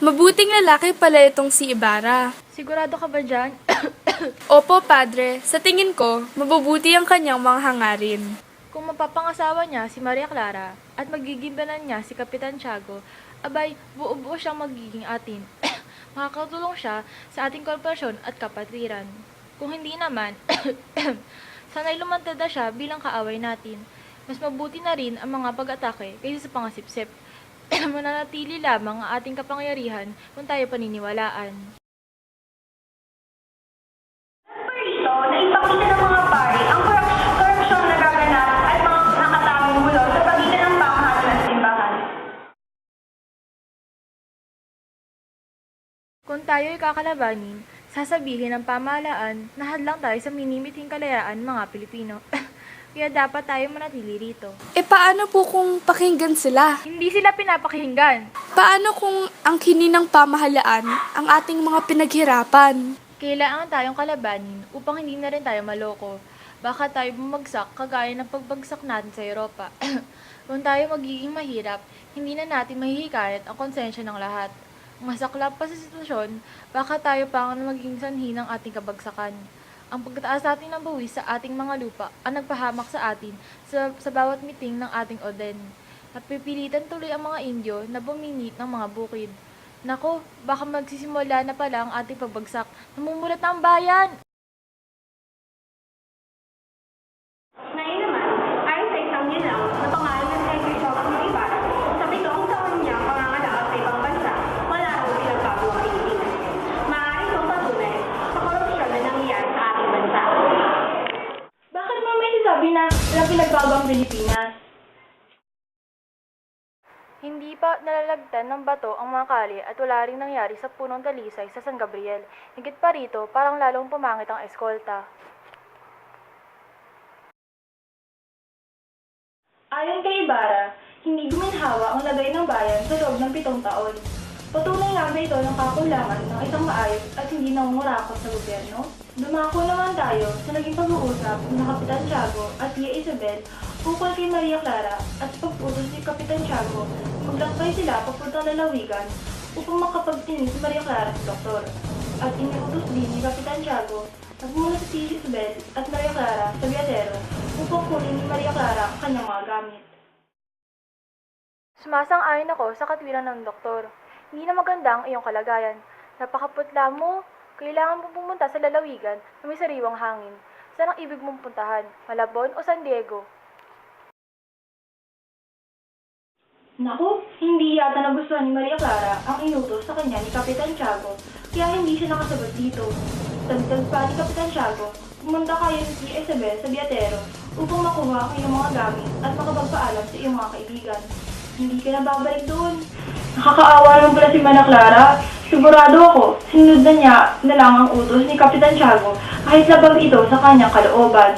Mabuting lalaki pala itong si Ibarra. Sigurado ka ba dyan? Opo, padre. Sa tingin ko, mabubuti ang kanyang mga hangarin. Kung mapapangasawa niya si Maria Clara at magigimbanan niya si Kapitan Tiago, abay, buo-buo siyang magiging atin. Makakatulong siya sa ating korporasyon at kapatiran. Kung hindi naman, sana'y lumantad na siya bilang kaaway natin. Mas mabuti na rin ang mga pag-atake kaysa sa pangasipsip. Mananatili lamang ang ating kapangyarihan kung tayo paniniwalaan. Dito, naipakita ng mga pari ang korupsyon na gaganap at mga nakataming gulo sa pagitan ng pamahalaan at simbahan. Kung tayo'y kakalabanin, sasabihin ng pamahalaan na hadlang tayo sa minimithing kalayaan mga Pilipino. Kaya dapat tayo manatili rito. E paano po kung pakinggan sila? Hindi sila pinapakinggan. Paano kung ang kininang pamahalaan ang ating mga pinaghirapan? Kailangan tayong kalabanin upang hindi na rin tayo maloko. Baka tayo bumagsak kagaya ng pagbagsak natin sa Europa. Kung tayo magiging mahirap, hindi na natin mahihikayat ang konsensya ng lahat. Masaklap pa sa sitwasyon, baka tayo pa ang maging sanhi ng ating kabagsakan. Ang pagtaas natin ng buwis sa ating mga lupa ang nagpahamak sa atin sa bawat miting ng ating oden. At pipilitan tuloy ang mga Indyo na buminit ng mga bukid. Nako, baka magsisimula na pala ang ating pagbagsak. Namumulat na ang bayan! Ngayon naman, ayon sa isang nilaw na pangalan ng kay Cristóbal Ibarra, sa 7 taon niya pangangalakal sa ibang bansa, wala raw pinagbago ang Pilipinas. Maaari itong patunay sa korupsyon na nangyayari sa ating bansa. Bakit mo may sasabi na walang pinagbago ang Pilipinas? Hindi pa nalalagtan ng bato ang mga kalye at wala ring nangyari sa punong dalisay sa San Gabriel. Higit pa rito, parang lalong pumangit ang eskolta. Ayon kay Ibarra, hindi guminhawa ang lagay ng bayan sa loob ng 7 taon. Patunay nga ba ito ng kakulangan ng isang maayos at hindi nangungurakot sa gobyerno? Dumako naman tayo sa naging pag-uusap ng Kapitan Tiago at Tia Isabel ukol kay Maria Clara at pag-utos ni Kapitan Tiago. Maglakbay sila papuntang lalawigan upang makapagtinig si Maria Clara sa doktor. At iniutos din ni Kapitan Tiago na pumunta si Tia Isabel at Maria Clara sa biyadero upang kunin ni Maria Clara ang kanyang mga gamit. Sumasang-ayon ako sa katwiran ng doktor. Hindi na maganda ang iyong kalagayan. Napakaputla mo. Kailangan mo pumunta sa lalawigan na may sariwang hangin. Saan ang ibig mong puntahan? Malabon o San Diego? Naku, hindi yata nagustuhan ni Maria Clara ang inutos sa kanya ni Kapitan Tiago, kaya hindi siya nakasagot dito. Dagdag pa ni Kapitan Tiago, pumunta kayo ni Tia Isabel sa biyadero upang makuha ang iyong mga gamit at makapagpaalam sa iyong mga kaibigan. Hindi ka na babalik doon. Nakakaawa naman pala si Maria Clara. Sigurado ako, sinunod na niya na lang ang utos ni Kapitan Tiago kahit labag ito sa kanyang kalooban.